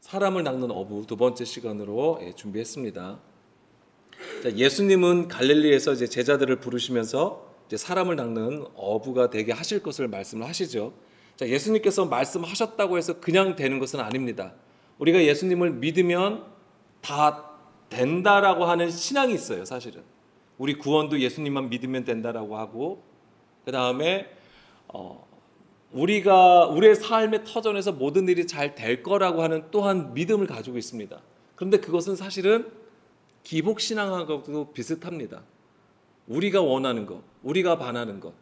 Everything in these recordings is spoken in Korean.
사람을 낚는 어부 두 번째 시간으로 준비했습니다. 자, 예수님은 갈릴리에서 이제 제자들을 부르시면서 이제 사람을 낚는 어부가 되게 하실 것을 말씀을 하시죠. 자, 예수님께서 말씀하셨다고 해서 그냥 되는 것은 아닙니다. 우리가 예수님을 믿으면 다 된다라고 하는 신앙이 있어요, 사실은. 우리 구원도 예수님만 믿으면 된다라고 하고, 그 다음에 우리가 우리의 삶의 터전에서 모든 일이 잘 될 거라고 하는 또한 믿음을 가지고 있습니다. 그런데 그것은 사실은 기복신앙하고도 비슷합니다. 우리가 원하는 것, 우리가 바라는 것.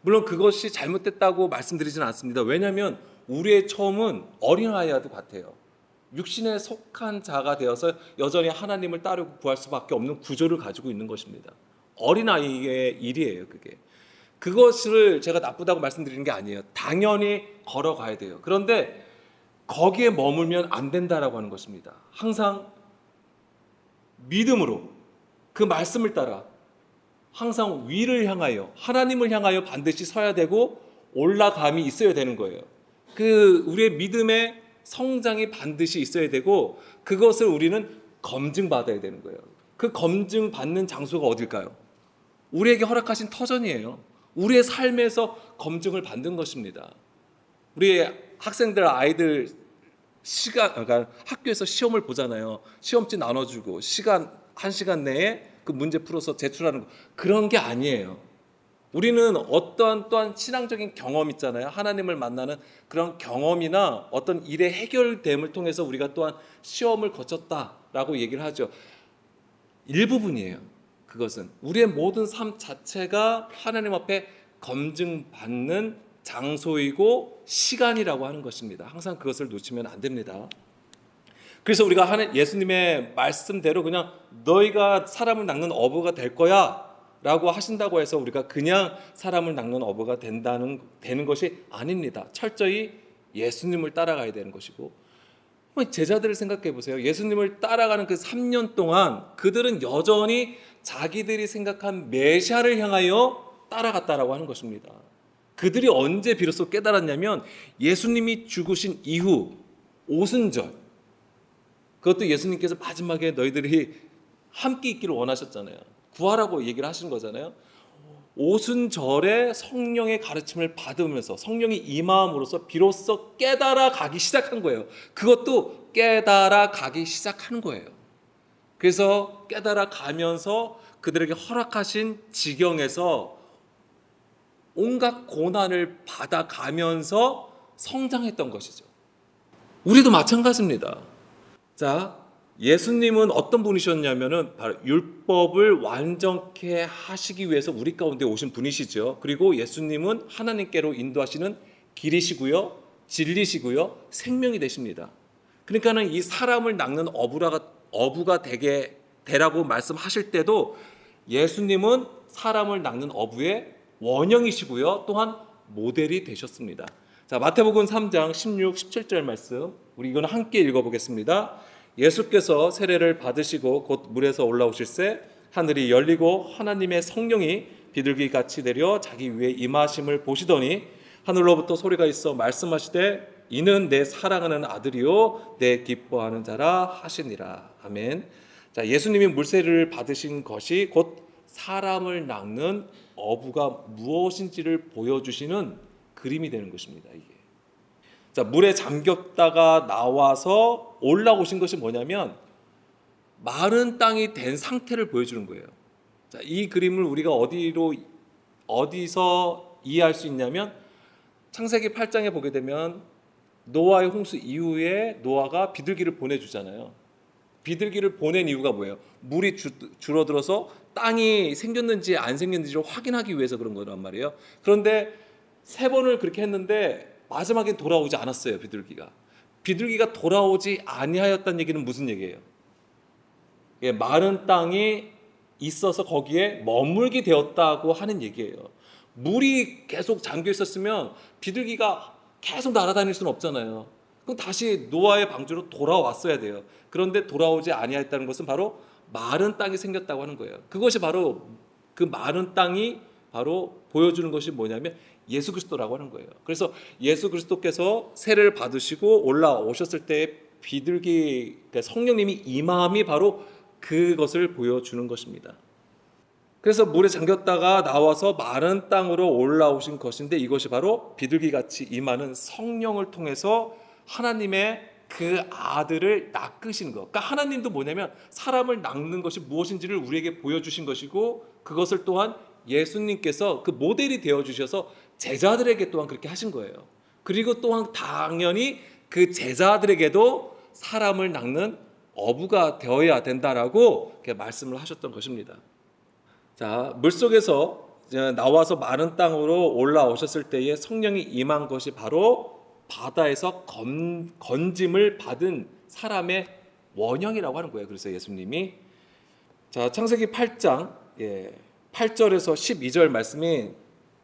물론 그것이 잘못됐다고 말씀드리지는 않습니다. 왜냐하면 우리의 처음은 어린아이와도 같아요. 육신에 속한 자가 되어서 여전히 하나님을 따르고 구할 수밖에 없는 구조를 가지고 있는 것입니다. 어린아이의 일이에요, 그게. 그것을 제가 나쁘다고 말씀드리는 게 아니에요. 당연히 걸어가야 돼요. 그런데 거기에 머물면 안 된다라고 하는 것입니다. 항상 믿음으로 그 말씀을 따라 항상 위를 향하여, 하나님을 향하여 반드시 서야 되고 올라감이 있어야 되는 거예요. 그 우리의 믿음의 성장이 반드시 있어야 되고, 그것을 우리는 검증받아야 되는 거예요. 그 검증받는 장소가 어딜까요? 우리에게 허락하신 터전이에요. 우리의 삶에서 검증을 받는 것입니다. 우리 학생들, 아이들 그러니까 학교에서 시험을 보잖아요. 시험지 나눠주고 한 시간 내에 그 문제 풀어서 제출하는 거, 그런 게 아니에요. 우리는 어떠한 또한 신앙적인 경험 있잖아요. 하나님을 만나는 그런 경험이나 어떤 일의 해결됨을 통해서 우리가 또한 시험을 거쳤다라고 얘기를 하죠. 일부분이에요. 그것은 우리의 모든 삶 자체가 하나님 앞에 검증받는 장소이고 시간이라고 하는 것입니다. 항상 그것을 놓치면 안 됩니다. 그래서 우리가 예수님의 말씀대로 그냥 너희가 사람을 낚는 어부가 될 거야 라고 하신다고 해서 우리가 그냥 사람을 낚는 어부가 되는 것이 아닙니다. 철저히 예수님을 따라가야 되는 것이고, 제자들을 생각해 보세요. 예수님을 따라가는 그 3년 동안 그들은 여전히 자기들이 생각한 메시아를 향하여 따라갔다라고 하는 것입니다. 그들이 언제 비로소 깨달았냐면 예수님이 죽으신 이후 오순절, 그것도 예수님께서 마지막에 너희들이 함께 있기를 원하셨잖아요. 구하라고 얘기를 하신 거잖아요. 오순절에 성령의 가르침을 받으면서 성령이 임함으로써 비로소 깨달아 가기 시작한 거예요. 그것도 깨달아 가기 시작하는 거예요. 그래서 깨달아 가면서 그들에게 허락하신 지경에서 온갖 고난을 받아가면서 성장했던 것이죠. 우리도 마찬가지입니다. 자, 예수님은 어떤 분이셨냐면은 바로 율법을 완전케 하시기 위해서 우리 가운데 오신 분이시죠. 그리고 예수님은 하나님께로 인도하시는 길이시고요, 진리시고요, 생명이 되십니다. 그러니까는 이 사람을 낚는 어부가 되라고 말씀하실 때도 예수님은 사람을 낚는 어부의 원형이시고요, 또한 모델이 되셨습니다. 자, 마태복음 3장 16, 17절 말씀, 우리 이거는 함께 읽어보겠습니다. 예수께서 세례를 받으시고 곧 물에서 올라오실새 하늘이 열리고 하나님의 성령이 비둘기같이 내려 자기 위에 임하심을 보시더니 하늘로부터 소리가 있어 말씀하시되 이는 내 사랑하는 아들이요 내 기뻐하는 자라 하시니라. 아멘. 자, 예수님이 물세례를 받으신 것이 곧 사람을 낚는 어부가 무엇인지를 보여주시는 그림이 되는 것입니다. 이게. 자, 물에 잠겼다가 나와서 올라오신 것이 뭐냐면 마른 땅이 된 상태를 보여주는 거예요. 자, 이 그림을 우리가 어디서 이해할 수 있냐면 창세기 8장에 보게 되면 노아의 홍수 이후에 노아가 비둘기를 보내주잖아요. 비둘기를 보낸 이유가 뭐예요? 물이 줄어들어서 땅이 생겼는지 안 생겼는지를 확인하기 위해서 그런 거란 말이에요. 그런데 3번을 그렇게 했는데 마지막엔 돌아오지 않았어요. 비둘기가 돌아오지 아니하였다는 얘기는 무슨 얘기예요? 마른 땅이 있어서 거기에 머물게 되었다고 하는 얘기예요. 물이 계속 잠겨 있었으면 비둘기가 계속 날아다닐 수는 없잖아요. 그럼 다시 노아의 방주로 돌아왔어야 돼요. 그런데 돌아오지 아니하였다는 것은 바로 마른 땅이 생겼다고 하는 거예요. 그것이 바로 그 마른 땅이 바로 보여주는 것이 뭐냐면 예수 그리스도라고 하는 거예요. 그래서 예수 그리스도께서 세례를 받으시고 올라오셨을 때 비둘기, 그러니까 성령님이 임함이 바로 그것을 보여주는 것입니다. 그래서 물에 잠겼다가 나와서 마른 땅으로 올라오신 것인데, 이것이 바로 비둘기같이 임하는 성령을 통해서 하나님의 그 아들을 낚으신 것. 그러니까 하나님도 뭐냐면 사람을 낚는 것이 무엇인지를 우리에게 보여주신 것이고, 그것을 또한 예수님께서 그 모델이 되어주셔서 제자들에게 또한 그렇게 하신 거예요. 그리고 또한 당연히 그 제자들에게도 사람을 낚는 어부가 되어야 된다라고 이렇게 말씀을 하셨던 것입니다. 자, 물속에서 나와서 마른 땅으로 올라오셨을 때에 성령이 임한 것이 바로 바다에서 건짐을 받은 사람의 원형이라고 하는 거예요. 그래서 예수님이, 자, 창세기 8장 8절에서 12절 말씀이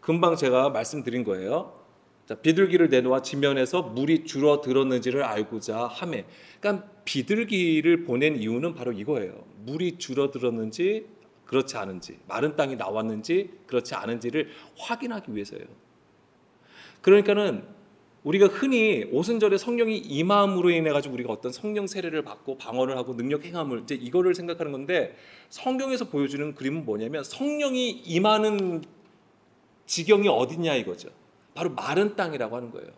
금방 제가 말씀드린 거예요. 자, 비둘기를 내놓아 지면에서 물이 줄어들었는지를 알고자 하매. 그러니까 비둘기를 보낸 이유는 바로 이거예요. 물이 줄어들었는지 그렇지 않은지, 마른 땅이 나왔는지 그렇지 않은지를 확인하기 위해서예요. 그러니까는 우리가 흔히 오순절에 성령이 임함으로 인해 가지고 우리가 어떤 성령 세례를 받고 방언을 하고 능력 행함을 이제 이거를 생각하는 건데, 성경에서 보여주는 그림은 뭐냐면 성령이 임하는 지경이 어디냐 이거죠. 바로 마른 땅이라고 하는 거예요.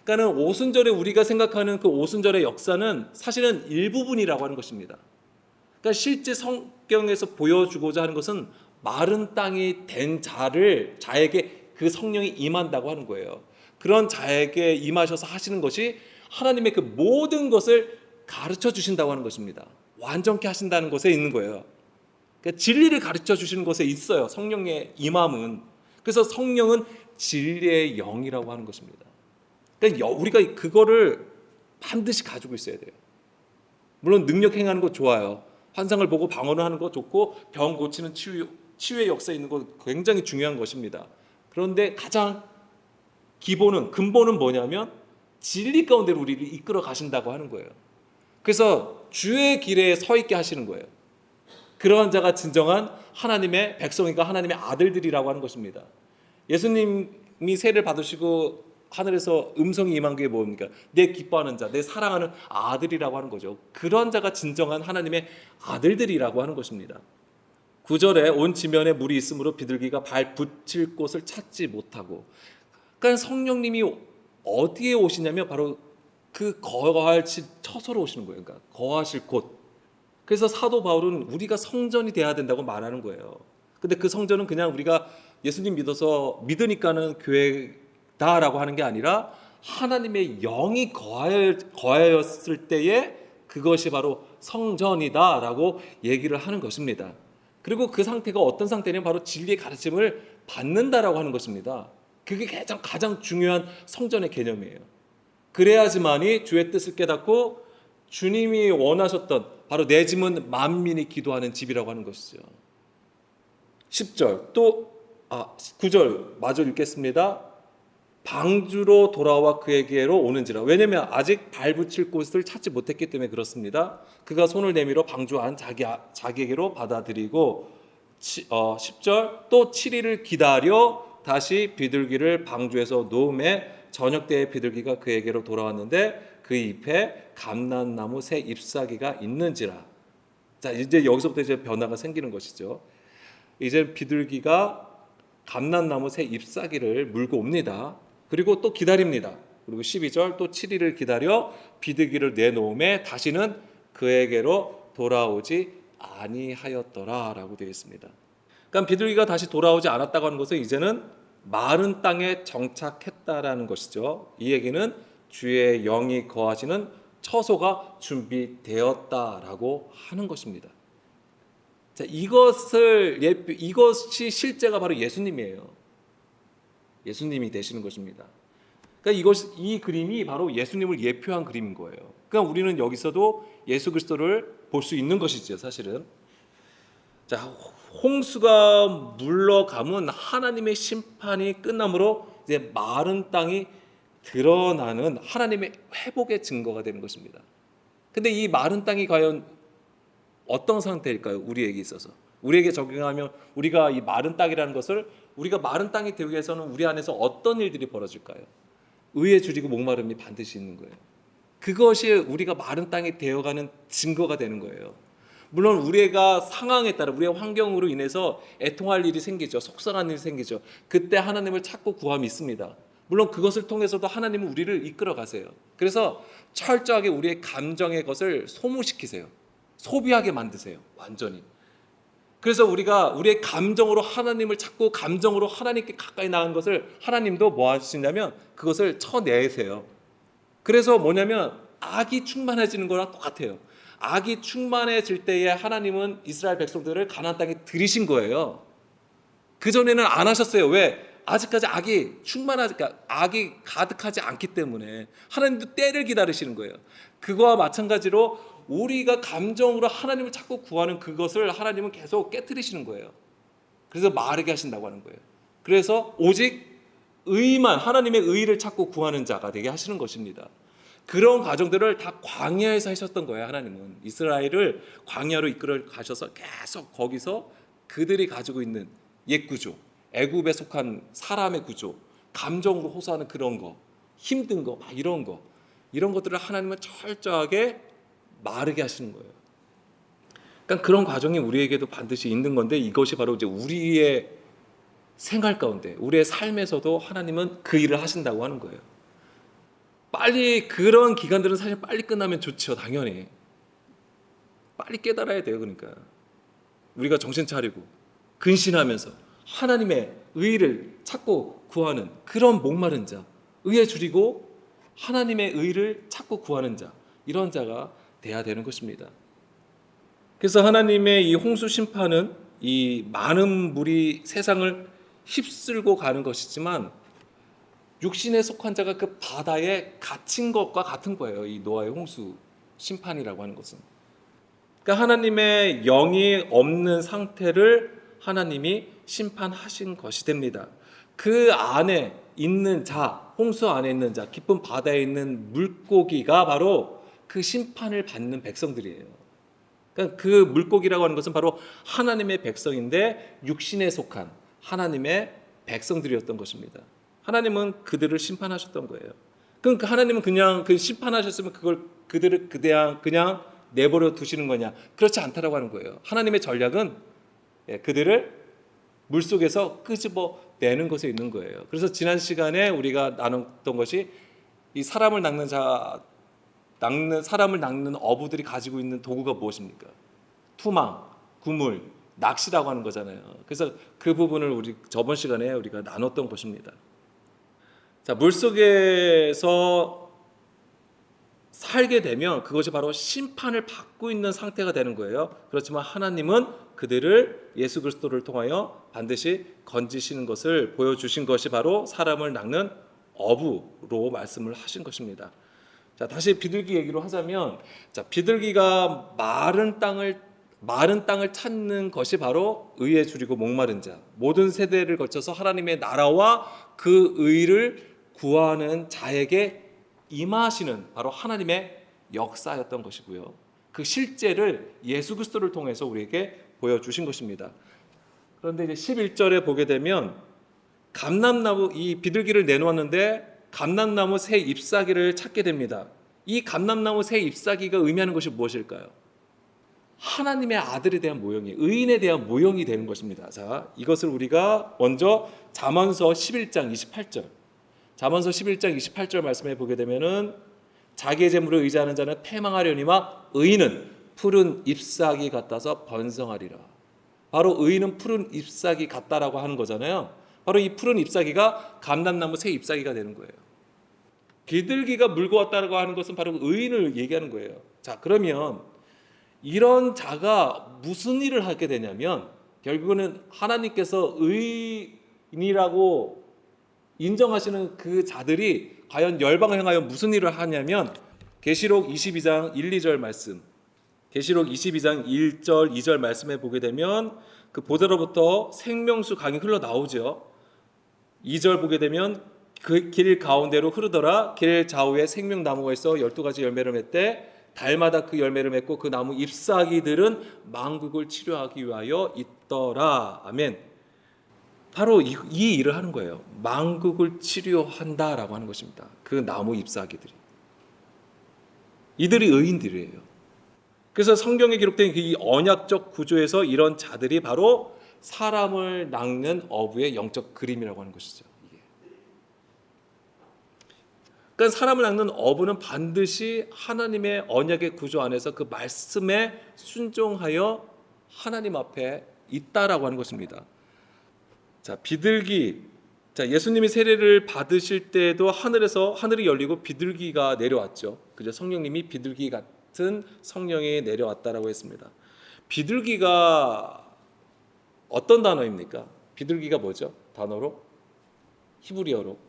그러니까는 오순절에 우리가 생각하는 그 오순절의 역사는 사실은 일부분이라고 하는 것입니다. 그러니까 실제 성경에서 보여주고자 하는 것은 마른 땅이 된 자에게 그 성령이 임한다고 하는 거예요. 그런 자에게 임하셔서 하시는 것이 하나님의 그 모든 것을 가르쳐 주신다고 하는 것입니다. 완전케 하신다는 것에 있는 거예요. 그러니까 진리를 가르쳐 주시는 것에 있어요. 성령의 임함은. 그래서 성령은 진리의 영이라고 하는 것입니다. 그러니까 우리가 그거를 반드시 가지고 있어야 돼요. 물론 능력 행하는 거 좋아요. 환상을 보고 방언을 하는 거 좋고, 병 고치는 치유의 역사에 있는 거 굉장히 중요한 것입니다. 그런데 가장 근본은 뭐냐면 진리 가운데로 우리를 이끌어 가신다고 하는 거예요. 그래서 주의 길에 서 있게 하시는 거예요. 그러한 자가 진정한 하나님의 백성이고 하나님의 아들들이라고 하는 것입니다. 예수님이 세례를 받으시고 하늘에서 음성이 임한 게 뭡니까? 내 기뻐하는 자, 내 사랑하는 아들이라고 하는 거죠. 그런 자가 진정한 하나님의 아들들이라고 하는 것입니다. 9절에 온 지면에 물이 있으므로 비둘기가 발 붙일 곳을 찾지 못하고. 그러니까 성령님이 어디에 오시냐면 바로 그 거하실 처소로 오시는 거예요. 그러니까 거하실 곳. 그래서 사도 바울은 우리가 성전이 돼야 된다고 말하는 거예요. 근데 그 성전은 그냥 우리가 예수님 믿으니까는 교회다라고 하는 게 아니라 하나님의 영이 거하였을 때에 그것이 바로 성전이다라고 얘기를 하는 것입니다. 그리고 그 상태가 어떤 상태냐면 바로 진리의 가르침을 받는다라고 하는 것입니다. 그게 가장 중요한 성전의 개념이에요. 그래야지만이 주의 뜻을 깨닫고 주님이 원하셨던 바로 내 집은 만민이 기도하는 집이라고 하는 것이죠. 10절 9절 마저 읽겠습니다. 방주로 돌아와 그에게로 오는지라. 왜냐하면 아직 발붙일 곳을 찾지 못했기 때문에 그렇습니다. 그가 손을 내밀어 방주 안 자기에게로 받아들이고 10절 또 7일을 기다려 다시 비둘기를 방주에서 놓음에 저녁 때에 비둘기가 그에게로 돌아왔는데 그 잎에 감람나무 새 잎사귀가 있는지라. 자, 이제 여기서부터 이제 변화가 생기는 것이죠. 이제 비둘기가 감람나무 새 잎사귀를 물고 옵니다. 그리고 또 기다립니다. 그리고 12절 또 7일을 기다려 비둘기를 내놓음에 다시는 그에게로 돌아오지 아니하였더라라고 되어 있습니다. 그러니까 비둘기가 다시 돌아오지 않았다고 하는 것은 이제는 마른 땅에 정착했다라는 것이죠. 이 얘기는 주의 영이 거하시는 처소가 준비되었다라고 하는 것입니다. 자, 이것이 실제가 바로 예수님이에요. 예수님이 되시는 것입니다. 그러니까 이 그림이 바로 예수님을 예표한 그림인 거예요. 그러니까 우리는 여기서도 예수 그리스도를 볼 수 있는 것이죠, 사실은. 자, 홍수가 물러가면 하나님의 심판이 끝남으로 이제 마른 땅이 드러나는 하나님의 회복의 증거가 되는 것입니다. 근데 이 마른 땅이 과연 어떤 상태일까요? 우리에게 있어서. 우리에게 적용하면 우리가 이 마른 땅이라는 것을 우리가 마른 땅이 되기 위해서는 우리 안에서 어떤 일들이 벌어질까요? 의에 줄이고 목마름이 반드시 있는 거예요. 그것이 우리가 마른 땅이 되어가는 증거가 되는 거예요. 물론 우리가 상황에 따라 우리의 환경으로 인해서 애통할 일이 생기죠. 속상한 일이 생기죠. 그때 하나님을 찾고 구함이 있습니다. 물론 그것을 통해서도 하나님은 우리를 이끌어 가세요. 그래서 철저하게 우리의 감정의 것을 소모시키세요. 소비하게 만드세요. 완전히. 그래서 우리가 우리의 감정으로 하나님을 찾고 감정으로 하나님께 가까이 나간 것을 하나님도 뭐 하시냐면 그것을 쳐내세요. 그래서 뭐냐면 악이 충만해지는 거랑 똑같아요. 악이 충만해질 때에 하나님은 이스라엘 백성들을 가나안 땅에 들이신 거예요. 그전에는 안 하셨어요. 왜? 아직까지 그러니까 악이 가득하지 않기 때문에 하나님도 때를 기다리시는 거예요. 그거와 마찬가지로 우리가 감정으로 하나님을 찾고 구하는 그것을 하나님은 계속 깨트리시는 거예요. 그래서 마르게 하신다고 하는 거예요. 그래서 오직 의만 하나님의 의를 찾고 구하는 자가 되게 하시는 것입니다. 그런 과정들을 다 광야에서 하셨던 거예요. 하나님은 이스라엘을 광야로 이끌어 가셔서 계속 거기서 그들이 가지고 있는 옛 구조, 애굽에 속한 사람의 구조, 감정으로 호소하는 그런 거, 힘든 거, 막 이런 것들을 하나님은 철저하게 마르게 하시는 거예요. 그러니까 그런 과정이 우리에게도 반드시 있는 건데 이것이 바로 이제 우리의 생활 가운데, 우리의 삶에서도 하나님은 그 일을 하신다고 하는 거예요. 빨리 그런 기간들은 사실 빨리 끝나면 좋죠. 당연히 빨리 깨달아야 돼요. 그러니까 우리가 정신 차리고 근신하면서 하나님의 의를 찾고 구하는 그런 목마른 자, 의에 줄이고 하나님의 의를 찾고 구하는 자, 이런 자가 돼야 되는 것입니다. 그래서 하나님의 이 홍수 심판은 이 많은 물이 세상을 휩쓸고 가는 것이지만 육신에 속한 자가 그 바다에 갇힌 것과 같은 거예요. 이 노아의 홍수 심판이라고 하는 것은. 그러니까 하나님의 영이 없는 상태를 하나님이 심판하신 것이 됩니다. 그 안에 있는 자, 홍수 안에 있는 자, 깊은 바다에 있는 물고기가 바로 그 심판을 받는 백성들이에요. 그러니까 그 물고기라고 하는 것은 바로 하나님의 백성인데 육신에 속한 하나님의 백성들이었던 것입니다. 하나님은 그들을 심판하셨던 거예요. 그러니까 하나님은 그냥 그 심판하셨으면 그들을 그냥 내버려 두시는 거냐? 그렇지 않다라고 하는 거예요. 하나님의 전략은 그들을 물속에서 끄집어 내는 것에 있는 거예요. 그래서 지난 시간에 우리가 나눴던 것이 이 사람을 낚는 어부들이 가지고 있는 도구가 무엇입니까? 투망, 구물, 낚시라고 하는 거잖아요. 그래서 그 부분을 우리 저번 시간에 우리가 나눴던 것입니다. 자, 물속에서 살게 되면 그것이 바로 심판을 받고 있는 상태가 되는 거예요. 그렇지만 하나님은 그들을 예수 그리스도를 통하여 반드시 건지시는 것을 보여주신 것이 바로 사람을 낚는 어부로 말씀을 하신 것입니다. 자, 다시 비둘기 얘기로 하자면, 자, 비둘기가 마른 땅을 찾는 것이 바로 의에 줄이고 목마른 자, 모든 세대를 거쳐서 하나님의 나라와 그 의를 구하는 자에게 임하시는 바로 하나님의 역사였던 것이고요. 그 실제를 예수 그리스도를 통해서 우리에게 보여주신 것입니다. 그런데 이제 11절에 보게 되면 감람나무, 이 비둘기를 내놓았는데 감람나무 새 잎사귀를 찾게 됩니다. 이 감람나무 새 잎사귀가 의미하는 것이 무엇일까요? 하나님의 아들에 대한 모형이, 의인에 대한 모형이 되는 것입니다. 자, 이것을 우리가 먼저 잠언서 11장 28절, 잠언서 11장 28절 말씀해 보게 되면은 자기의 재물을 의지하는 자는 패망하려니와 의인은 푸른 잎사귀 같아서 번성하리라. 바로 의인은 푸른 잎사귀 같다라고 하는 거잖아요. 바로 이 푸른 잎사귀가 감람나무 새 잎사귀가 되는 거예요. 비둘기가 물고 왔다고 하는 것은 바로 의인을 얘기하는 거예요. 자, 그러면 이런 자가 무슨 일을 하게 되냐면 결국은 하나님께서 의인이라고 인정하시는 그 자들이 과연 열방을 향하여 무슨 일을 하냐면 계시록 22장 1, 2절 말씀, 계시록 22장 1절 2절 말씀에 보게 되면 그 보좌로부터 생명수 강이 흘러나오죠. 2절 보게 되면 그 길 가운데로 흐르더라. 길 좌우에 생명나무가 있어 12가지 열매를 맺되 달마다 그 열매를 맺고 그 나무 잎사귀들은 만국을 치료하기 위하여 있더라. 아멘. 바로 이 일을 하는 거예요. 만국을 치료한다라고 하는 것입니다. 그 나무 잎사귀들이. 이들이 의인들이에요. 그래서 성경에 기록된 이 언약적 구조에서 이런 자들이 바로 사람을 낚는 어부의 영적 그림이라고 하는 것이죠. 그러니까 사람을 낚는 어부는 반드시 하나님의 언약의 구조 안에서 그 말씀에 순종하여 하나님 앞에 있다라고 하는 것입니다. 자, 비둘기. 자, 예수님이 세례를 받으실 때도 하늘이 열리고 비둘기가 내려왔죠. 그죠? 성령님이 비둘기 같은 성령이 내려왔다라고 했습니다. 비둘기가 어떤 단어입니까? 비둘기가 뭐죠? 단어로? 히브리어로.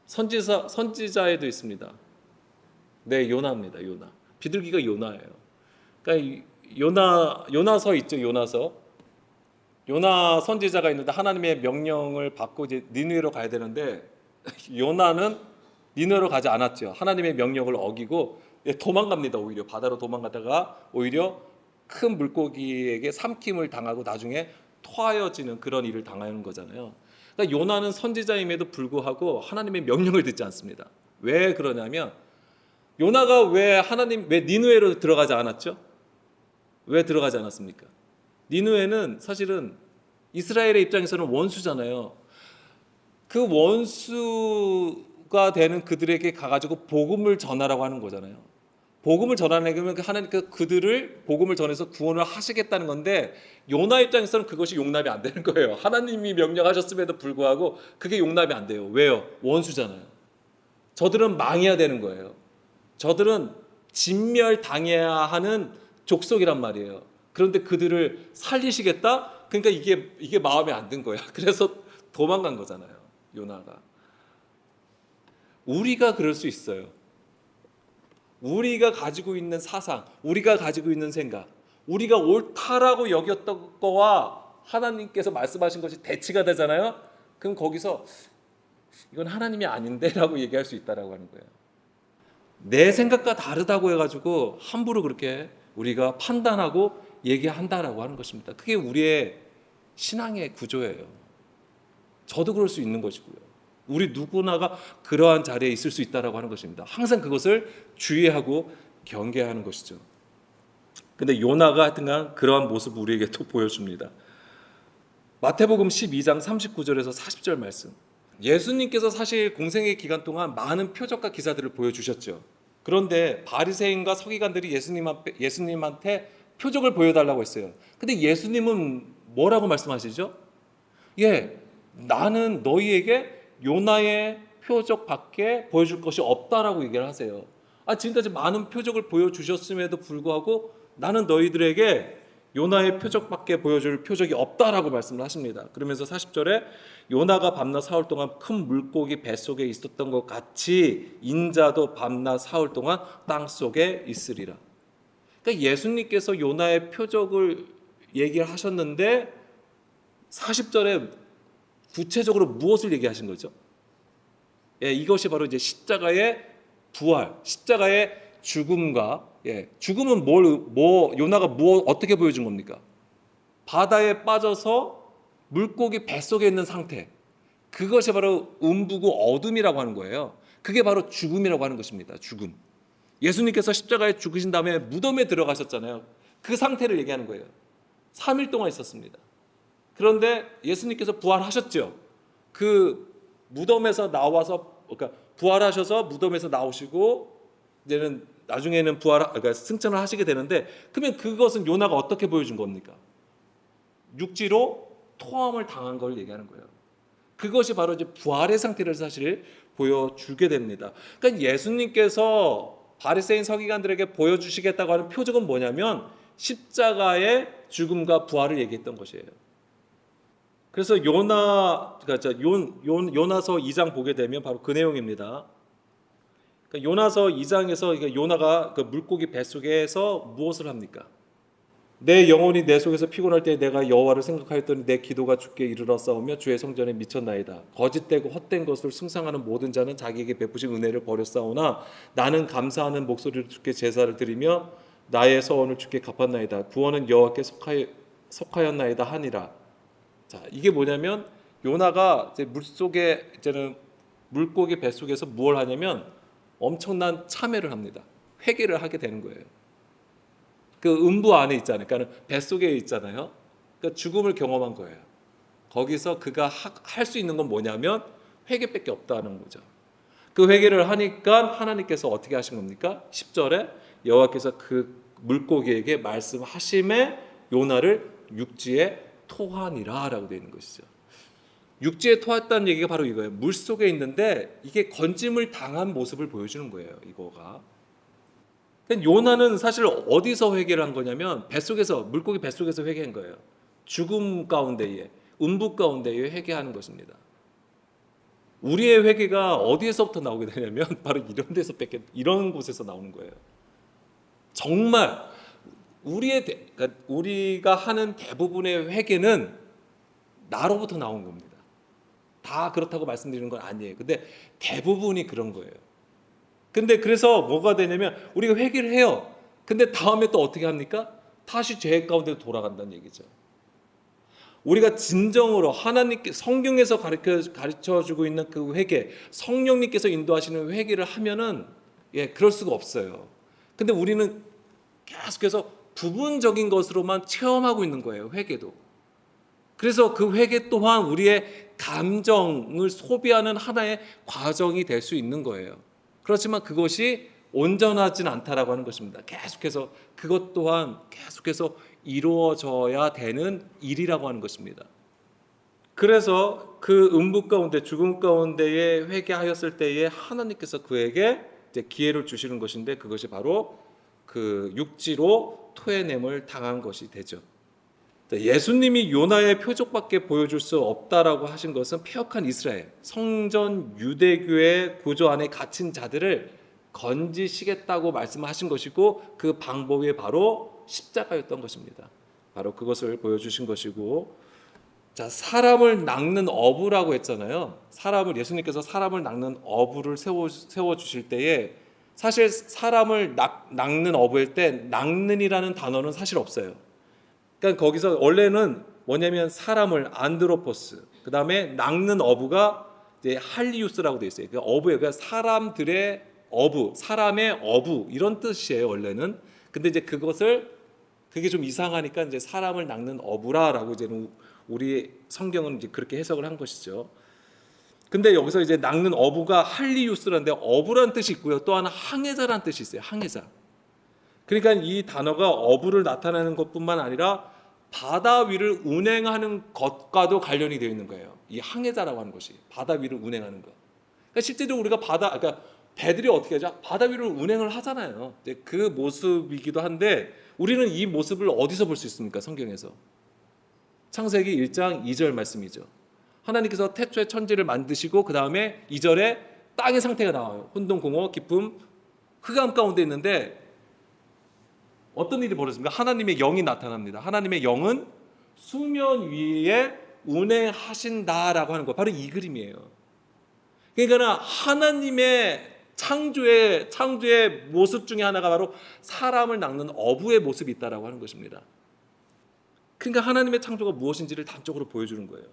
선지자에도 있습니다. 네, 요나입니다. 요나. 비둘기가 요나예요. 그러니까 요나서 있죠. 요나 선지자가 있는데 하나님의 명령을 받고 이제 니느웨로 가야 되는데 요나는 니느웨로 가지 않았죠. 하나님의 명령을 어기고 도망갑니다. 오히려 바다로 도망가다가 오히려 큰 물고기에게 삼킴을 당하고 나중에 토하여지는 그런 일을 당하는 거잖아요. 그러니까 요나는 선지자임에도 불구하고 하나님의 명령을 듣지 않습니다. 왜 그러냐면 요나가 왜 니느웨로 들어가지 않았죠? 왜 들어가지 않았습니까? 니느웨는 사실은 이스라엘의 입장에서는 원수잖아요. 그 원수가 되는 그들에게 가가지고 복음을 전하라고 하는 거잖아요. 복음을 전하려면 하나님께서 그들을 복음을 전해서 구원을 하시겠다는 건데 요나 입장에서는 그것이 용납이 안 되는 거예요. 하나님이 명령하셨음에도 불구하고 그게 용납이 안 돼요. 왜요? 원수잖아요. 저들은 망해야 되는 거예요. 저들은 진멸당해야 하는 족속이란 말이에요. 그런데 그들을 살리시겠다? 그러니까 이게 마음에 안 든 거야. 그래서 도망간 거잖아요. 요나가. 우리가 그럴 수 있어요. 우리가 가지고 있는 사상, 우리가 가지고 있는 생각, 우리가 옳다라고 여겼던 거와 하나님께서 말씀하신 것이 대치가 되잖아요. 그럼 거기서 이건 하나님이 아닌데 라고 얘기할 수 있다라고 하는 거예요. 내 생각과 다르다고 해가지고 함부로 그렇게 우리가 판단하고 얘기한다라고 하는 것입니다. 그게 우리의 신앙의 구조예요. 저도 그럴 수 있는 것이고요. 우리 누구나가 그러한 자리에 있을 수 있다라고 하는 것입니다. 항상 그것을 주의하고 경계하는 것이죠. 근데 요나가 하여튼간 그러한 모습을 우리에게 또 보여줍니다. 마태복음 12장 39절에서 40절 말씀. 예수님께서 사실 공생의 기간 동안 많은 표적과 기사들을 보여주셨죠. 그런데 바리새인과 서기관들이 예수님한테 표적을 보여달라고 했어요. 근데 예수님은 뭐라고 말씀하시죠? 나는 너희에게 요나의 표적밖에 보여줄 것이 없다라고 얘기를 하세요. 지금까지 많은 표적을 보여주셨음에도 불구하고 나는 너희들에게 요나의 표적밖에 보여줄 표적이 없다라고 말씀을 하십니다. 그러면서 40절에 요나가 밤낮 사흘 동안 큰 물고기 뱃속에 있었던 것 같이 인자도 밤낮 사흘 동안 땅속에 있으리라. 그러니까 예수님께서 요나의 표적을 얘기를 하셨는데 40절에 구체적으로 무엇을 얘기하신 거죠? 이것이 바로 이제 십자가의 부활, 십자가의 죽음과 죽음은 요나가 어떻게 보여준 겁니까? 바다에 빠져서 물고기 뱃속에 있는 상태. 그것이 바로 음부고 어둠이라고 하는 거예요. 그게 바로 죽음이라고 하는 것입니다. 죽음. 예수님께서 십자가에 죽으신 다음에 무덤에 들어가셨잖아요. 그 상태를 얘기하는 거예요. 3일 동안 있었습니다. 그런데 예수님께서 부활하셨죠. 그 무덤에서 나와서 그러니까 부활하셔서 무덤에서 나오시고 이제는 나중에는 그러니까 승천을 하시게 되는데 그러면 그것은 요나가 어떻게 보여준 겁니까? 육지로 토함을 당한 걸 얘기하는 거예요. 그것이 바로 이제 부활의 상태를 사실 보여주게 됩니다. 그러니까 예수님께서 바리새인 서기관들에게 보여주시겠다고 하는 표적은 뭐냐면 십자가의 죽음과 부활을 얘기했던 것이에요. 그래서 요나서 2장 보게 되면 바로 그 내용입니다. 그러니까 요나서 2장에서 요나가 그 물고기 뱃속에서 무엇을 합니까? 내 영혼이 내 속에서 피곤할 때 내가 여호와를 생각하였더니 내 기도가 주께 이르렀사오며 주의 성전에 미쳤나이다. 거짓되고 헛된 것을 숭상하는 모든 자는 자기에게 베푸신 은혜를 버렸사오나 나는 감사하는 목소리로 주께 제사를 드리며 나의 서원을 주께 갚았나이다. 구원은 여호와께 속하였나이다 하니라. 자, 이게 뭐냐면 요나가 이제 물속에 이제는 물고기 뱃속에서 무엇을 하냐면 엄청난 참회를 합니다. 회개를 하게 되는 거예요. 그 음부 안에 있잖아요. 그러니까 뱃속에 있잖아요. 그러니까 죽음을 경험한 거예요. 거기서 그가 할 수 있는 건 뭐냐면 회개밖에 없다는 거죠. 그 회개를 하니까 하나님께서 어떻게 하신 겁니까? 10절에 여호와께서 그 물고기에게 말씀하심에 요나를 육지에 토하니라 라고 되어 있는 것이죠. 육지에 토했다는 얘기가 바로 이거예요. 물속에 있는데 이게 건짐을 당한 모습을 보여주는 거예요. 이거가. 요나는 사실 어디서 회개를 한 거냐면 뱃속에서, 물고기 뱃속에서 회개한 거예요. 죽음 가운데에, 음부 가운데에 회개하는 것입니다. 우리의 회개가 어디에서부터 나오게 되냐면 바로 이런 데서밖에, 이런 곳에서 나오는 거예요. 정말 그러니까 우리가 하는 대부분의 회개는 나로부터 나온 겁니다. 다 그렇다고 말씀드리는 건 아니에요. 근데 대부분이 그런 거예요. 근데 그래서 뭐가 되냐면 우리가 회개를 해요. 근데 다음에 또 어떻게 합니까? 다시 죄 가운데 돌아간다는 얘기죠. 우리가 진정으로 하나님께 성경에서 가르쳐주고 있는 그 회개, 성령님께서 인도하시는 회개를 하면은 그럴 수가 없어요. 근데 우리는 계속해서 부분적인 것으로만 체험하고 있는 거예요. 회개도. 그래서 그 회개 또한 우리의 감정을 소비하는 하나의 과정이 될 수 있는 거예요. 그렇지만 그것이 온전하진 않다라고 하는 것입니다. 계속해서 그것 또한 계속해서 이루어져야 되는 일이라고 하는 것입니다. 그래서 그 음부 가운데, 죽음 가운데에 회개하였을 때에 하나님께서 그에게 이제 기회를 주시는 것인데 그것이 바로 그 육지로 토해냄을 당한 것이 되죠. 예수님이 요나의 표적밖에 보여줄 수 없다라고 하신 것은 폐역한 이스라엘, 성전 유대교의 구조 안에 갇힌 자들을 건지시겠다고 말씀하신 것이고 그 방법이 바로 십자가였던 것입니다. 바로 그것을 보여주신 것이고, 자, 사람을 낚는 어부라고 했잖아요. 예수님께서 사람을 낚는 어부를 세워 주실 때에 사실 사람을 낚는 어부일 때 낚는이라는 단어는 사실 없어요. 그러니까 거기서 원래는 뭐냐면 사람을 안드로포스, 그 다음에 낚는 어부가 이제 할리우스라고 되어 있어요. 그러니까 어부예요. 그러니까 사람들의 어부, 사람의 어부 이런 뜻이에요 원래는. 근데 이제 그게 좀 이상하니까 이제 사람을 낚는 어부라라고 이제 우리 성경은 이제 그렇게 해석을 한 것이죠. 근데 여기서 이제 낚는 어부가 할리우스라는데 어부라는 뜻이 있고요. 또 하나 항해자라는 뜻이 있어요. 항해자. 그러니까 이 단어가 어부를 나타내는 것뿐만 아니라 바다 위를 운행하는 것과도 관련이 되어 있는 거예요. 이 항해자라고 하는 것이 바다 위를 운행하는 것. 그러니까 실제로 우리가 그러니까 배들이 어떻게 하죠? 바다 위를 운행을 하잖아요. 그 모습이기도 한데 우리는 이 모습을 어디서 볼 수 있습니까? 성경에서. 창세기 1장 2절 말씀이죠. 하나님께서 태초에 천지를 만드시고 그 다음에 2절에 땅의 상태가 나와요. 혼돈공허, 기쁨, 흑암 가운데 있는데 어떤 일이 벌어집니까? 하나님의 영이 나타납니다. 하나님의 영은 수면 위에 운행하신다라고 하는 거 바로 이 그림이에요. 그러니까 하나님의 창조의 모습 중에 하나가 바로 사람을 낚는 어부의 모습이 있다라고 하는 것입니다. 그러니까 하나님의 창조가 무엇인지를 단적으로 보여주는 거예요.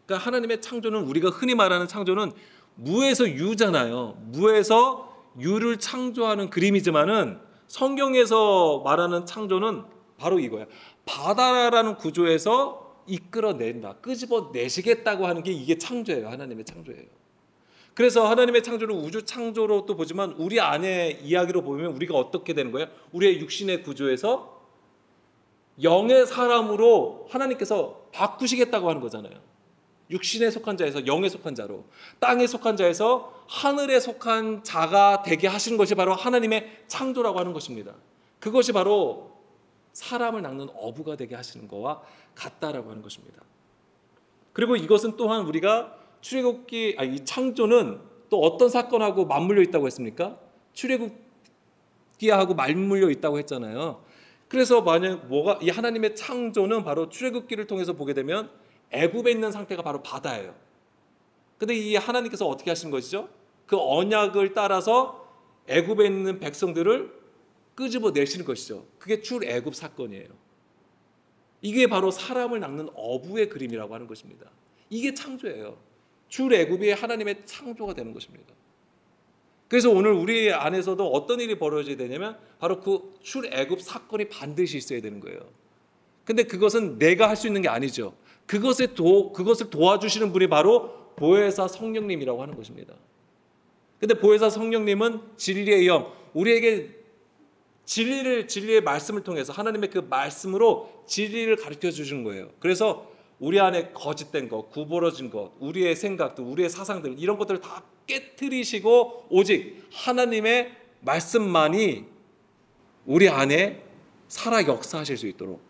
그러니까 하나님의 창조는 우리가 흔히 말하는 창조는 무에서 유잖아요. 무에서 유를 창조하는 그림이지만은 성경에서 말하는 창조는 바로 이거야. 바다라는 구조에서 이끌어낸다, 끄집어내시겠다고 하는 게 이게 창조예요. 하나님의 창조예요. 그래서 하나님의 창조를 우주 창조로 또 보지만 우리 안에 이야기로 보면 우리가 어떻게 되는 거예요? 우리의 육신의 구조에서 영의 사람으로 하나님께서 바꾸시겠다고 하는 거잖아요. 육신에 속한 자에서 영에 속한 자로, 땅에 속한 자에서 하늘에 속한 자가 되게 하시는 것이 바로 하나님의 창조라고 하는 것입니다. 그것이 바로 사람을 낚는 어부가 되게 하시는 것과 같다라고 하는 것입니다. 그리고 이것은 또한 우리가 이 창조는 또 어떤 사건하고 맞물려 있다고 했습니까? 출애굽기하고 맞물려 있다고 했잖아요. 그래서 만약 뭐가 이 하나님의 창조는 바로 출애굽기를 통해서 보게 되면 애굽에 있는 상태가 바로 바다예요. 근데 이 하나님께서 어떻게 하신 것이죠? 그 언약을 따라서 애굽에 있는 백성들을 끄집어 내시는 것이죠. 그게 출애굽 사건이에요. 이게 바로 사람을 낚는 어부의 그림이라고 하는 것입니다. 이게 창조예요. 출애굽이 하나님의 창조가 되는 것입니다. 그래서 오늘 우리 안에서도 어떤 일이 벌어져야 되냐면 바로 그 출애굽 사건이 반드시 있어야 되는 거예요. 근데 그것은 내가 할 수 있는 게 아니죠. 그것을 도와주시는 분이 바로 보혜사 성령님이라고 하는 것입니다. 근데 보혜사 성령님은 진리의 영, 우리에게 진리의 말씀을 통해서 하나님의 그 말씀으로 진리를 가르쳐 주시는 거예요. 그래서 우리 안에 거짓된 것, 구부러진 것, 우리의 생각들, 우리의 사상들 이런 것들을 다 깨트리시고 오직 하나님의 말씀만이 우리 안에 살아 역사하실 수 있도록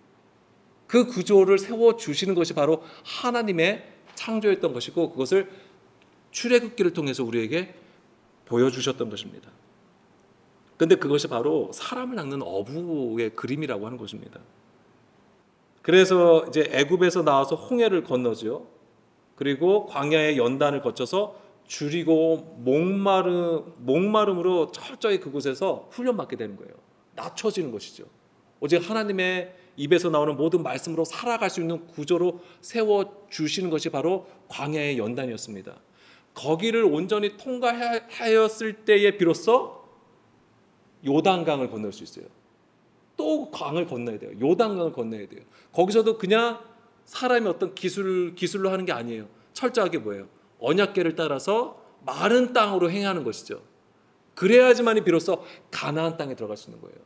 그 구조를 세워주시는 것이 바로 하나님의 창조였던 것이고 그것을 출애굽기를 통해서 우리에게 보여주셨던 것입니다. 그런데 그것이 바로 사람을 낚는 어부의 그림이라고 하는 것입니다. 그래서 이제 애굽에서 나와서 홍해를 건너죠. 그리고 광야의 연단을 거쳐서 줄이고 목마름으로 철저히 그곳에서 훈련받게 되는 거예요. 낮춰지는 것이죠. 오직 하나님의 입에서 나오는 모든 말씀으로 살아갈 수 있는 구조로 세워주시는 것이 바로 광야의 연단이었습니다. 거기를 온전히 통과하였을 때에 비로소 요단강을 건널 수 있어요. 또 강을 건너야 돼요. 요단강을 건너야 돼요. 거기서도 그냥 사람이 어떤 기술로 하는 게 아니에요. 철저하게 뭐예요? 언약궤를 따라서 마른 땅으로 행하는 것이죠. 그래야지만이 비로소 가나안 땅에 들어갈 수 있는 거예요.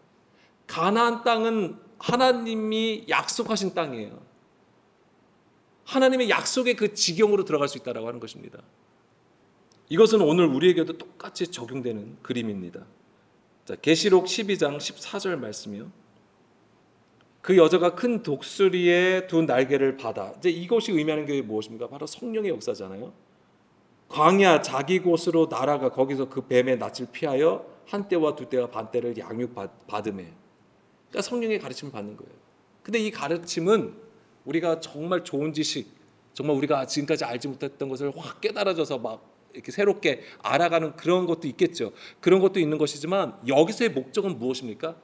가나안 땅은 하나님이 약속하신 땅이에요. 하나님의 약속의 그 지경으로 들어갈 수 있다라고 하는 것입니다. 이것은 오늘 우리에게도 똑같이 적용되는 그림입니다. 자, 계시록 12장 14절 말씀이요. 그 여자가 큰 독수리의 두 날개를 받아. 이제 이것이 의미하는 게 무엇입니까? 바로 성령의 역사잖아요. 광야 자기 곳으로 날아가 거기서 그 뱀의 낯을 피하여 한 때와 두 때와 반 때를 양육받음에. 그러니까 성령의 가르침을 받는 거예요. 근데 이 가르침은 우리가 정말 좋은 지식, 정말 우리가 지금까지 알지 못했던 것을 확 깨달아져서 막 이렇게 새롭게 알아가는 그런 것도 있겠죠. 그런 것도 있는 것이지만 여기서의 목적은 무엇입니까?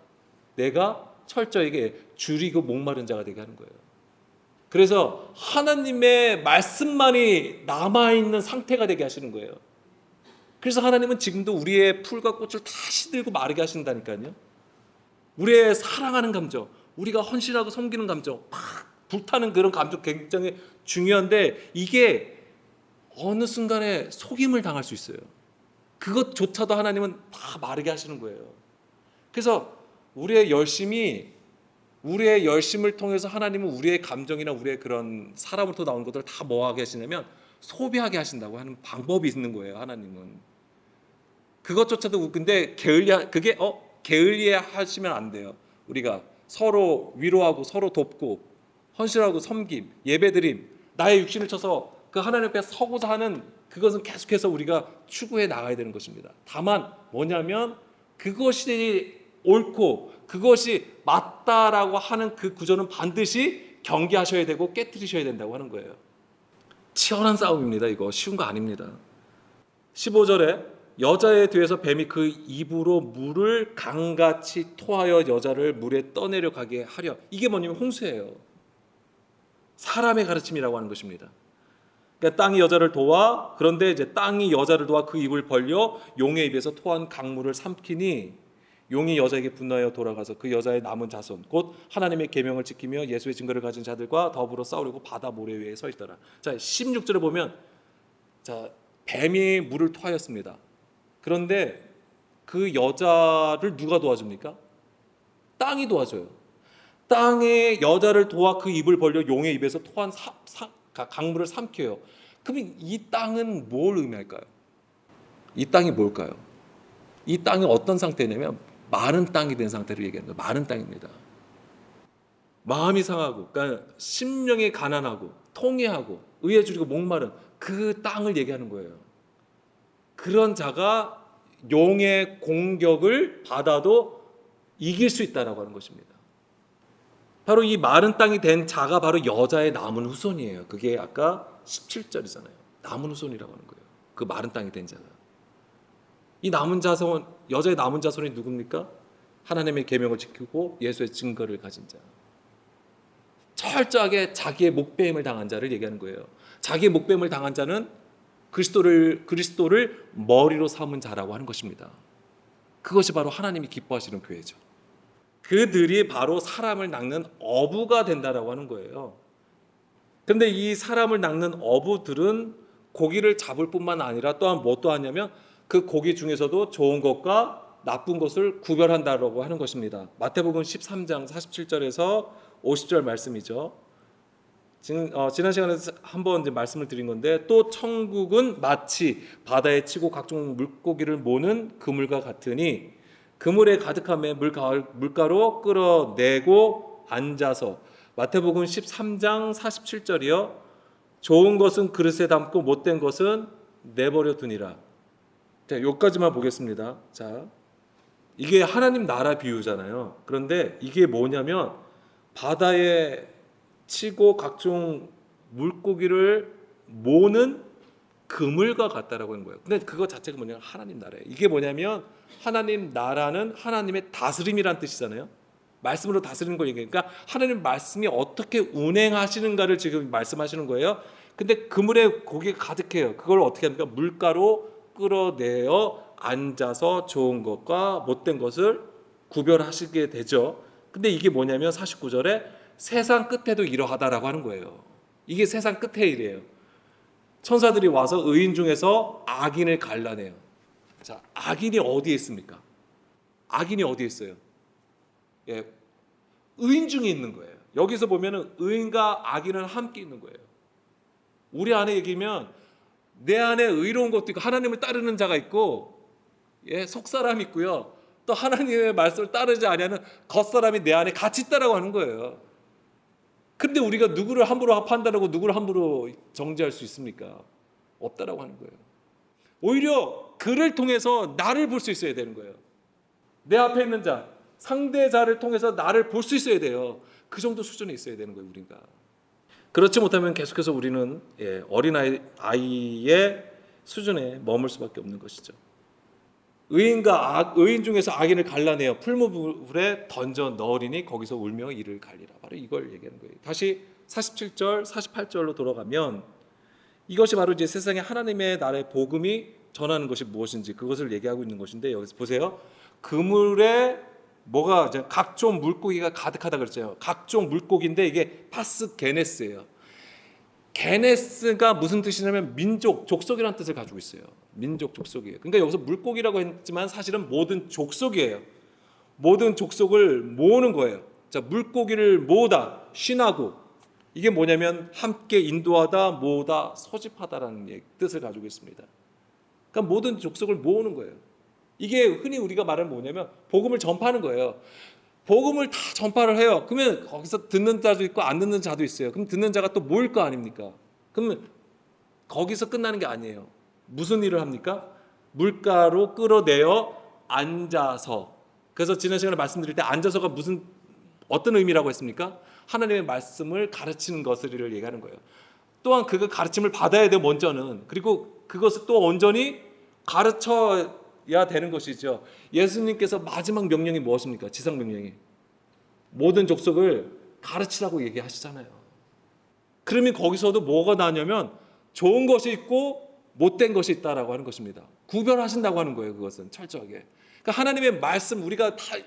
내가 철저하게 줄이고 목마른 자가 되게 하는 거예요. 그래서 하나님의 말씀만이 남아있는 상태가 되게 하시는 거예요. 그래서 하나님은 지금도 우리의 풀과 꽃을 다 시들고 마르게 하신다니까요. 우리의 사랑하는 감정, 우리가 헌신하고 섬기는 감정, 막 불타는 그런 감정 굉장히 중요한데 이게 어느 순간에 속임을 당할 수 있어요. 그것조차도 하나님은 다 마르게 하시는 거예요. 그래서 우리의 열심을 통해서 하나님은 우리의 감정이나 우리의 그런 사람으로부터 나오는 것들을 다 뭐하게 하시냐면 소비하게 하신다고 하는 방법이 있는 거예요. 하나님은 그것조차도 근데 게을리해 하시면 안 돼요. 우리가 서로 위로하고 서로 돕고 헌신하고 섬김, 예배드림, 나의 육신을 쳐서 그 하나님 앞에 서고자 하는 그것은 계속해서 우리가 추구해 나가야 되는 것입니다. 다만 뭐냐면 그것이 옳고 그것이 맞다라고 하는 그 구조는 반드시 경계하셔야 되고 깨트리셔야 된다고 하는 거예요. 치열한 싸움입니다. 이거 쉬운 거 아닙니다. 15절에 여자의 뒤에서 뱀이 그 입으로 물을 강같이 토하여 여자를 물에 떠내려 가게 하려. 이게 뭐냐면 홍수예요. 사람의 가르침이라고 하는 것입니다. 그러니까 땅이 여자를 도와, 그런데 이제 땅이 여자를 도와 그 입을 벌려 용의 입에서 토한 강물을 삼키니 용이 여자에게 분노하여 돌아가서 그 여자의 남은 자손 곧 하나님의 계명을 지키며 예수의 증거를 가진 자들과 더불어 싸우려고 바다 모래 위에 서 있더라. 자, 16절에 보면 자, 뱀이 물을 토하였습니다. 그런데 그 여자를 누가 도와줍니까? 땅이 도와줘요. 땅에 여자를 도와 그 입을 벌려 용의 입에서 토한 강물을 삼켜요. 그럼 이 땅은 뭘 의미할까요? 이 땅이 뭘까요? 이 땅이 어떤 상태냐면 마른 땅이 된 상태를 얘기하는 거예요. 마른 땅입니다. 마음이 상하고, 그러니까 심령이 가난하고 통회하고 의에 줄이고 목마른 그 땅을 얘기하는 거예요. 그런 자가 용의 공격을 받아도 이길 수 있다라고 하는 것입니다. 바로 이 마른 땅이 된 자가 바로 여자의 남은 후손이에요. 그게 아까 17절이잖아요. 남은 후손이라고 하는 거예요. 그 마른 땅이 된 자가. 이 남은 자손, 여자의 남은 자손이 누굽니까? 하나님의 계명을 지키고 예수의 증거를 가진 자. 철저하게 자기의 목배임을 당한 자를 얘기하는 거예요. 자기의 목배임을 당한 자는 그리스도를 머리로 삼은 자라고 하는 것입니다. 그것이 바로 하나님이 기뻐하시는 교회죠. 그들이 바로 사람을 낚는 어부가 된다라고 하는 거예요. 그런데 이 사람을 낚는 어부들은 고기를 잡을 뿐만 아니라 또한 뭐 또 하냐면 그 고기 중에서도 좋은 것과 나쁜 것을 구별한다라고 하는 것입니다. 마태복음 13장 47절에서 50절 말씀이죠. 지난 시간에 한번 말씀을 드린 건데, 또 천국은 마치 바다에 치고 각종 물고기를 모는 그물과 같으니 그물에 가득함에 물가로 끌어내고 앉아서, 마태복음 13장 47절이요. 좋은 것은 그릇에 담고 못된 것은 내버려 두니라. 자, 여기까지만 보겠습니다. 자, 이게 하나님 나라 비유잖아요. 그런데 이게 뭐냐면 바다에 치고 각종 물고기를 모는 그물과 같다라고 하는 거예요. 근데 그거 자체가 뭐냐면 하나님 나라예요. 이게 뭐냐면 하나님 나라는 하나님의 다스림이란 뜻이잖아요. 말씀으로 다스리는 거 얘기하니까 하나님 말씀이 어떻게 운행하시는가를 지금 말씀하시는 거예요. 근데 그물에 고기가 가득해요. 그걸 어떻게 합니까? 물가로 끌어내어 앉아서 좋은 것과 못된 것을 구별하시게 되죠. 근데 이게 뭐냐면 49절에 세상 끝에도 이러하다라고 하는 거예요. 이게 세상 끝의 일이에요. 천사들이 와서 의인 중에서 악인을 갈라내요. 자, 악인이 어디에 있습니까? 악인이 어디에 있어요? 예, 의인 중에 있는 거예요. 여기서 보면은 의인과 악인은 함께 있는 거예요. 우리 안에 얘기면 내 안에 의로운 것도 있고 하나님을 따르는 자가 있고, 예, 속사람이 있고요. 또 하나님의 말씀을 따르지 아니하는 겉사람이 내 안에 같이 있다라고 하는 거예요. 그런데 우리가 누구를 함부로 판단하고 누구를 함부로 정죄할 수 있습니까? 없다라고 하는 거예요. 오히려 그를 통해서 나를 볼 수 있어야 되는 거예요. 내 앞에 있는 자, 상대자를 통해서 나를 볼 수 있어야 돼요. 그 정도 수준에 있어야 되는 거예요, 우리가. 그렇지 못하면 계속해서 우리는 어린아이의 수준에 머물 수밖에 없는 것이죠. 의인 중에서 악인을 갈라내어 풀무불에 던져 넣으리니 거기서 울며 이를 갈리라. 바로 이걸 얘기하는 거예요. 다시 47절, 48절로 돌아가면 이것이 바로 이제 세상에 하나님의 나라의 복음이 전하는 것이 무엇인지 그것을 얘기하고 있는 것인데, 여기서 보세요. 그물에 뭐가 이제 각종 물고기가 가득하다 그랬잖아요. 각종 물고기인데 이게 파스게네스예요. 게네스가 무슨 뜻이냐면 민족, 족속이라는 뜻을 가지고 있어요. 민족, 족속이에요. 그러니까 여기서 물고기라고 했지만 사실은 모든 족속이에요. 모든 족속을 모으는 거예요. 자, 물고기를 모으다, 신하고, 이게 뭐냐면 함께 인도하다, 모으다, 소집하다라는 뜻을 가지고 있습니다. 그러니까 모든 족속을 모으는 거예요. 이게 흔히 우리가 말하는 뭐냐면 복음을 전파하는 거예요. 복음을 다 전파를 해요. 그러면 거기서 듣는 자도 있고 안 듣는 자도 있어요. 그럼 듣는 자가 또 모일 거 아닙니까? 그러면 거기서 끝나는 게 아니에요. 무슨 일을 합니까? 물가로 끌어내어 앉아서. 그래서 지난 시간에 말씀드릴 때 앉아서가 어떤 의미라고 했습니까? 하나님의 말씀을 가르치는 것을 얘기하는 거예요. 또한 그 가르침을 받아야 돼요, 먼저는. 그리고 그것을 또 온전히 가르쳐야 되는 것이죠. 예수님께서 마지막 명령이 무엇입니까? 지상 명령이 모든 족속을 가르치라고 얘기하시잖아요. 그러면 거기서도 뭐가 나냐면 좋은 것이 있고 못된 것이 있다라고 하는 것입니다. 구별하신다고 하는 거예요. 그것은 철저하게. 그러니까 하나님의 말씀, 우리가 다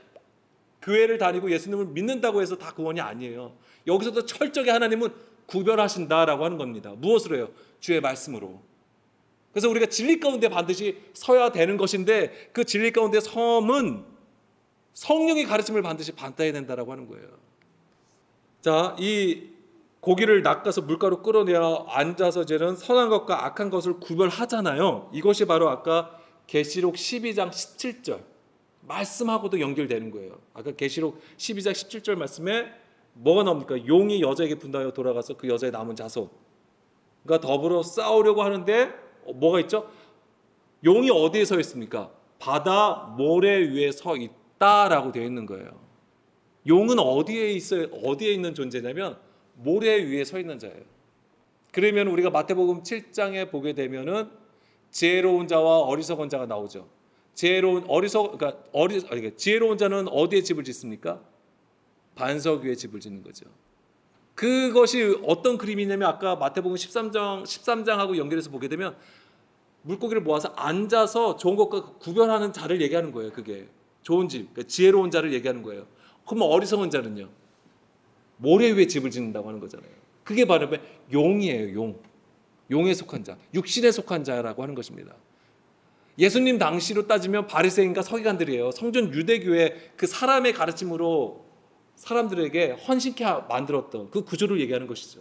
교회를 다니고 예수님을 믿는다고 해서 다 구원이 아니에요. 여기서도 철저하게 하나님은 구별하신다라고 하는 겁니다. 무엇으로 해요? 주의 말씀으로. 그래서 우리가 진리 가운데 반드시 서야 되는 것인데, 그 진리 가운데 섬은 성령의 가르침을 반드시 받아야 된다라고 하는 거예요. 자, 이 고기를 낚아서 물가로 끌어내어 앉아서 이제는 선한 것과 악한 것을 구별하잖아요. 이것이 바로 아까 계시록 12장 17절 말씀하고도 연결되는 거예요. 아까 계시록 12장 17절 말씀에 뭐가 나옵니까? 용이 여자에게 분당하여 돌아가서 그 여자의 남은 자손과 더불어 싸우려고 하는데 뭐가 있죠? 용이 어디에 서 있습니까? 바다 모래 위에 서 있다라고 되어 있는 거예요. 용은 어디에 있어요? 어디에 있는 존재냐면 모래 위에 서 있는 자예요. 그러면 우리가 마태복음 7장에 보게 되면은 지혜로운 자와 어리석은 자가 나오죠. 지혜로운 자는 어디에 집을 짓습니까? 반석 위에 집을 짓는 거죠. 그것이 어떤 그림이냐면 아까 마태복음 13장하고 연결해서 보게 되면 물고기를 모아서 앉아서 좋은 것과 구별하는 자를 얘기하는 거예요. 그게 좋은 집, 그러니까 지혜로운 자를 얘기하는 거예요. 그럼 어리석은 자는요? 모래 위에 집을 짓는다고 하는 거잖아요. 그게 바로 용이에요. 용에 속한 자, 육신에 속한 자라고 하는 것입니다. 예수님 당시로 따지면 바리새인과 서기관들이에요. 성전 유대교의 그 사람의 가르침으로 사람들에게 헌신케 만들었던 그 구조를 얘기하는 것이죠.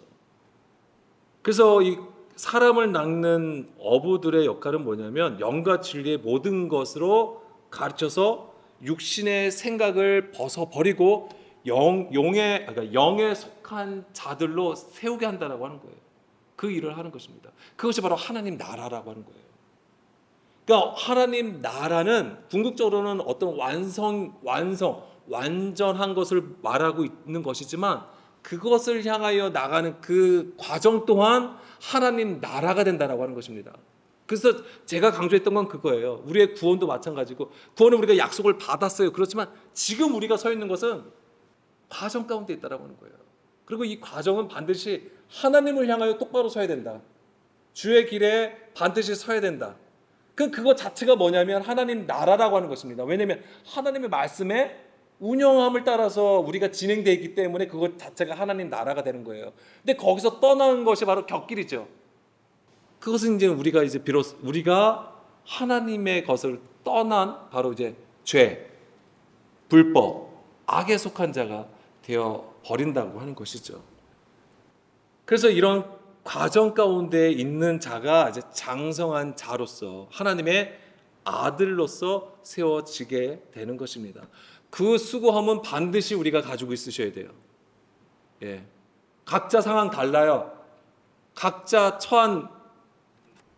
그래서 이 사람을 낚는 어부들의 역할은 뭐냐면 영과 진리의 모든 것으로 가르쳐서 육신의 생각을 벗어버리고 그러니까 영에 속한 자들로 세우게 한다라고 하는 거예요. 그 일을 하는 것입니다. 그것이 바로 하나님 나라라고 하는 거예요. 그러니까 하나님 나라는 궁극적으로는 어떤 완전한 것을 말하고 있는 것이지만 그것을 향하여 나가는 그 과정 또한 하나님 나라가 된다라고 하는 것입니다. 그래서 제가 강조했던 건 그거예요. 우리의 구원도 마찬가지고 구원은 우리가 약속을 받았어요. 그렇지만 지금 우리가 서 있는 것은 과정 가운데 있다라고 하는 거예요. 그리고 이 과정은 반드시 하나님을 향하여 똑바로 서야 된다. 주의 길에 반드시 서야 된다. 그것 자체가 뭐냐면 하나님 나라라고 하는 것입니다. 왜냐하면 하나님의 말씀에 운영함을 따라서 우리가 진행되어 있기 때문에 그것 자체가 하나님 나라가 되는 거예요. 근데 거기서 떠나는 것이 바로 격길이죠. 그것은 이제 우리가 하나님의 것을 떠난 바로 이제 죄, 불법, 악에 속한 자가 되어 버린다고 하는 것이죠. 그래서 이런 과정 가운데 있는 자가 이제 장성한 자로서 하나님의 아들로서 세워지게 되는 것입니다. 그 수고함은 반드시 우리가 가지고 있으셔야 돼요. 예. 각자 상황 달라요. 각자 처한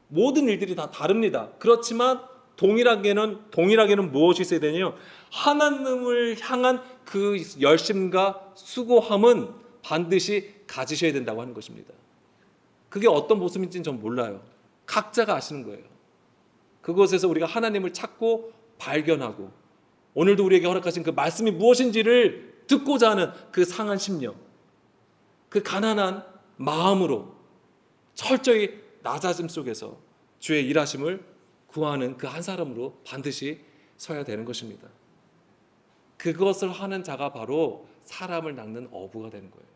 모든 일들이 다 다릅니다. 그렇지만 동일하게는 무엇이 있어야 되냐면 하나님을 향한 그 열심과 수고함은 반드시 가지셔야 된다고 하는 것입니다. 그게 어떤 모습인지는 전 몰라요. 각자가 아시는 거예요. 그곳에서 우리가 하나님을 찾고 발견하고 오늘도 우리에게 허락하신 그 말씀이 무엇인지를 듣고자 하는 그 상한 심령, 그 가난한 마음으로 철저히 낮아짐 속에서 주의 일하심을 구하는 그 한 사람으로 반드시 서야 되는 것입니다. 그것을 하는 자가 바로 사람을 낚는 어부가 되는 거예요.